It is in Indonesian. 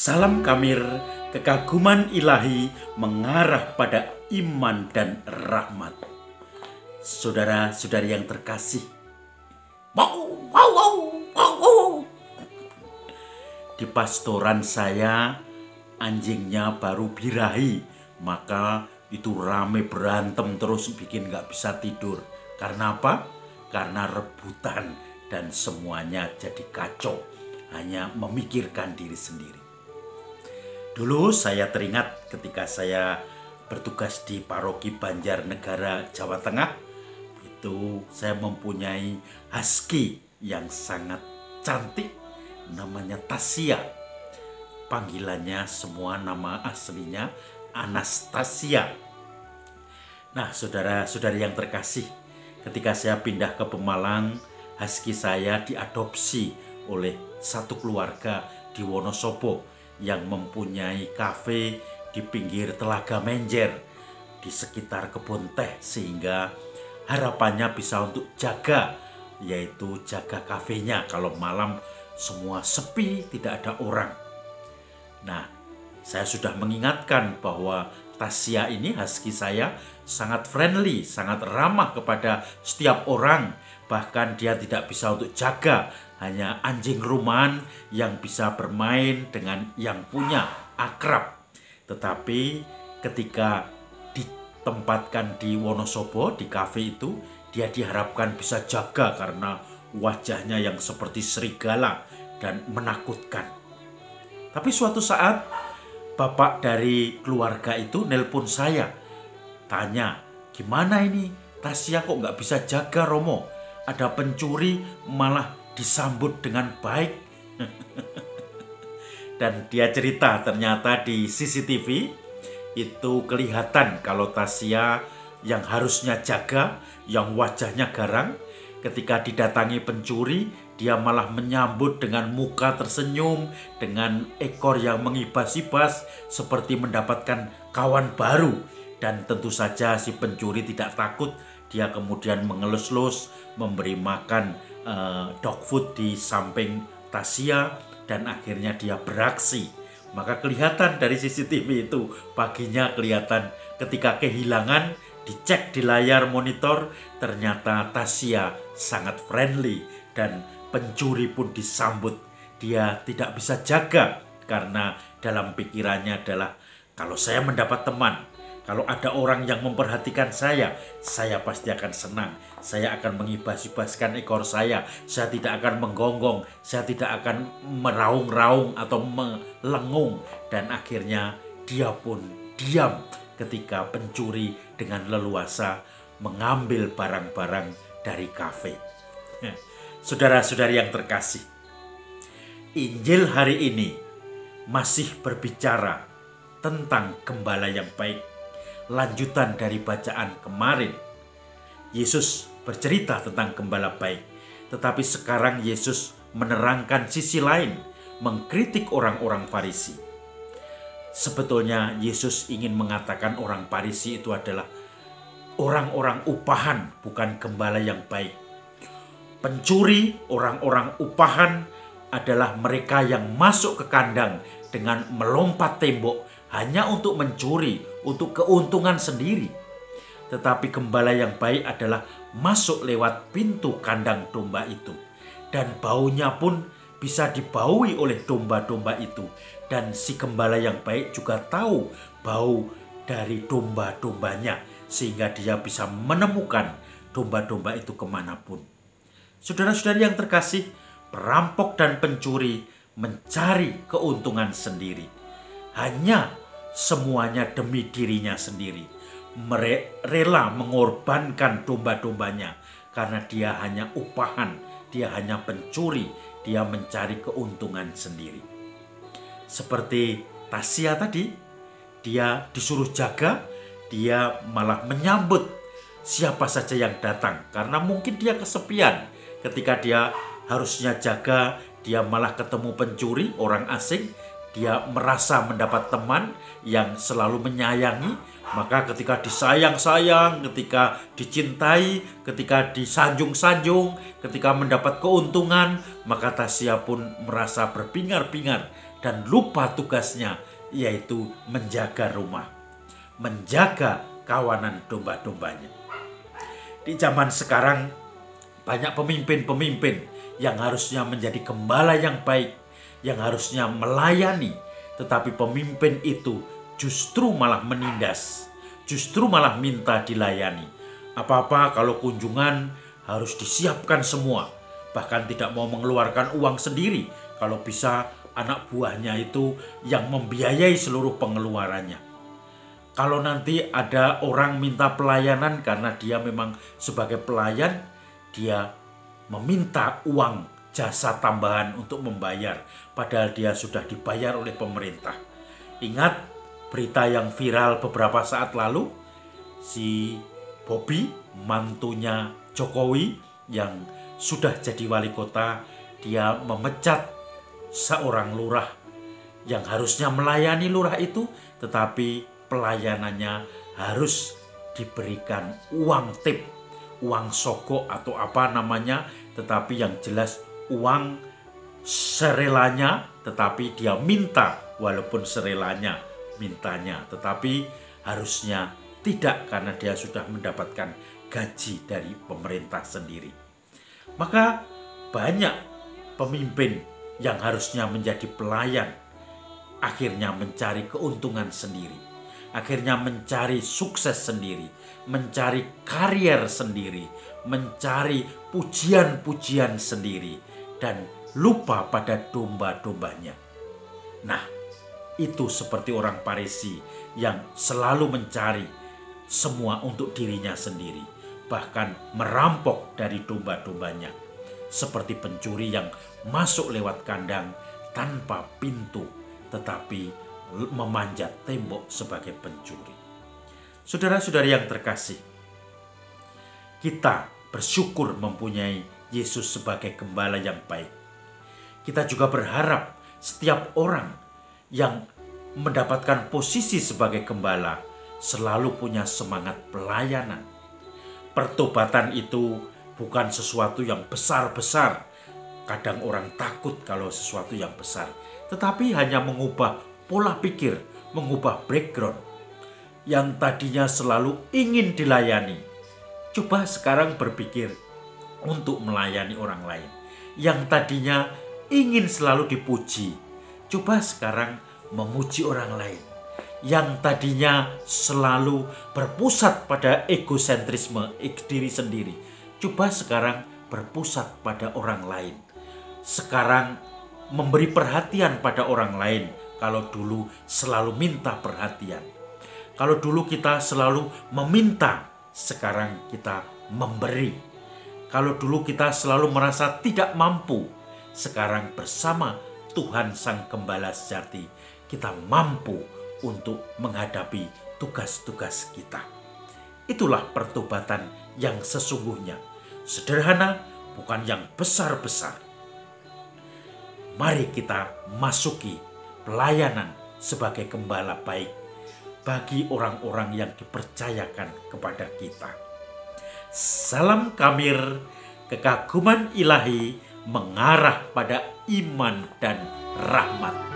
Salam Kamir, kekaguman ilahi mengarah pada iman dan rahmat. Saudara-saudari yang terkasih, di pastoran saya anjingnya baru birahi, maka itu rame berantem terus bikin gak bisa tidur. Karena apa? Karena rebutan dan semuanya jadi kacau, hanya memikirkan diri sendiri. Dulu saya teringat ketika saya bertugas di paroki Banjarnegara, Jawa Tengah. Itu saya mempunyai husky yang sangat cantik, namanya Tasya. Panggilannya semua nama aslinya Anastasia. Nah, saudara-saudari yang terkasih, ketika saya pindah ke Pemalang, husky saya diadopsi oleh satu keluarga di Wonosobo yang mempunyai kafe di pinggir Telaga Menjer di sekitar kebun teh, sehingga harapannya bisa untuk jaga, yaitu jaga kafenya kalau malam semua sepi, tidak ada orang. Nah, saya sudah mengingatkan bahwa Tasya ini, husky saya, sangat friendly, sangat ramah kepada setiap orang. Bahkan dia tidak bisa untuk jaga, hanya anjing rumahan yang bisa bermain dengan yang punya, akrab. Tetapi ketika ditempatkan di Wonosobo, di kafe itu, dia diharapkan bisa jaga karena wajahnya yang seperti serigala dan menakutkan. Tapi suatu saat bapak dari keluarga itu nelpon saya, tanya, gimana ini Tasya kok nggak bisa jaga Romo? Ada pencuri malah disambut dengan baik. Dan dia cerita ternyata di CCTV itu kelihatan kalau Tasya yang harusnya jaga, yang wajahnya garang, ketika didatangi pencuri dia malah menyambut dengan muka tersenyum, dengan ekor yang mengibas-ibas seperti mendapatkan kawan baru. Dan tentu saja si pencuri tidak takut, dia kemudian mengelus-elus, memberi makan dog food di samping Tasya, dan akhirnya dia beraksi. Maka kelihatan dari CCTV itu, paginya kelihatan ketika kehilangan, dicek di layar monitor, ternyata Tasya sangat friendly dan pencuri pun disambut. Dia tidak bisa jaga karena dalam pikirannya adalah, kalau saya mendapat teman, kalau ada orang yang memperhatikan saya pasti akan senang. Saya akan mengibas-ibaskan ekor saya tidak akan menggonggong, saya tidak akan meraung-raung atau melengung. Dan akhirnya dia pun diam ketika pencuri dengan leluasa mengambil barang-barang dari kafe. Saudara-saudari yang terkasih, Injil hari ini masih berbicara tentang gembala yang baik. Lanjutan dari bacaan kemarin, Yesus bercerita tentang gembala baik, tetapi sekarang Yesus menerangkan sisi lain, mengkritik orang-orang Farisi. Sebetulnya Yesus ingin mengatakan orang Farisi itu adalah orang-orang upahan, bukan gembala yang baik. Pencuri, orang-orang upahan adalah mereka yang masuk ke kandang dengan melompat tembok hanya untuk mencuri, untuk keuntungan sendiri. Tetapi gembala yang baik adalah masuk lewat pintu kandang domba itu. Dan baunya pun bisa dibaui oleh domba-domba itu. Dan si gembala yang baik juga tahu bau dari domba-dombanya, sehingga dia bisa menemukan domba-domba itu kemanapun. Saudara-saudari yang terkasih, perampok dan pencuri mencari keuntungan sendiri. Hanya semuanya demi dirinya sendiri. Rela mengorbankan domba-dombanya karena dia hanya upahan, dia hanya pencuri, dia mencari keuntungan sendiri. Seperti Tasya tadi, dia disuruh jaga, dia malah menyambut siapa saja yang datang karena mungkin dia kesepian. Ketika dia harusnya jaga, dia malah ketemu pencuri, orang asing. Dia merasa mendapat teman yang selalu menyayangi. Maka ketika disayang-sayang, ketika dicintai, ketika disanjung-sanjung, ketika mendapat keuntungan, maka Tasya pun merasa berpingar-pingar dan lupa tugasnya, yaitu menjaga rumah, menjaga kawanan domba-dombanya. Di zaman sekarang banyak pemimpin-pemimpin yang harusnya menjadi gembala yang baik, yang harusnya melayani, tetapi pemimpin itu justru malah menindas, justru malah minta dilayani. Apa-apa kalau kunjungan harus disiapkan semua, bahkan tidak mau mengeluarkan uang sendiri. Kalau bisa anak buahnya itu yang membiayai seluruh pengeluarannya. Kalau nanti ada orang minta pelayanan karena dia memang sebagai pelayan, dia meminta uang jasa tambahan untuk membayar, padahal dia sudah dibayar oleh pemerintah. Ingat berita yang viral beberapa saat lalu, si Bobi, mantunya Jokowi yang sudah jadi wali kota, dia memecat seorang lurah yang harusnya melayani lurah itu, tetapi pelayanannya harus diberikan uang tip, uang sogok atau apa namanya, tetapi yang jelas uang serelanya, tetapi dia minta walaupun serelanya mintanya, tetapi harusnya tidak karena dia sudah mendapatkan gaji dari pemerintah sendiri. Maka banyak pemimpin yang harusnya menjadi pelayan akhirnya mencari keuntungan sendiri, akhirnya mencari sukses sendiri, mencari karier sendiri, mencari pujian-pujian sendiri, dan lupa pada domba-dombanya. Nah, itu seperti orang Farisi yang selalu mencari semua untuk dirinya sendiri, bahkan merampok dari domba-dombanya, seperti pencuri yang masuk lewat kandang tanpa pintu, tetapi memanjat tembok sebagai pencuri. Saudara-saudari yang terkasih, kita bersyukur mempunyai Yesus sebagai gembala yang baik. Kita juga berharap setiap orang yang mendapatkan posisi sebagai gembala selalu punya semangat pelayanan. Pertobatan itu bukan sesuatu yang besar-besar. Kadang orang takut kalau sesuatu yang besar, tetapi hanya mengubah pola pikir, mengubah background. Yang tadinya selalu ingin dilayani, coba sekarang berpikir untuk melayani orang lain. Yang tadinya ingin selalu dipuji, coba sekarang memuji orang lain. Yang tadinya selalu berpusat pada egosentrisme, diri sendiri, coba sekarang berpusat pada orang lain. Sekarang memberi perhatian pada orang lain, kalau dulu selalu minta perhatian. Kalau dulu kita selalu meminta, sekarang kita memberi. Kalau dulu kita selalu merasa tidak mampu, sekarang bersama Tuhan Sang Gembala sejati, kita mampu untuk menghadapi tugas-tugas kita. Itulah pertobatan yang sesungguhnya. Sederhana, bukan yang besar-besar. Mari kita masuki pelayanan sebagai gembala baik bagi orang-orang yang dipercayakan kepada kita. Salam Kamir, kekaguman ilahi mengarah pada iman dan rahmat.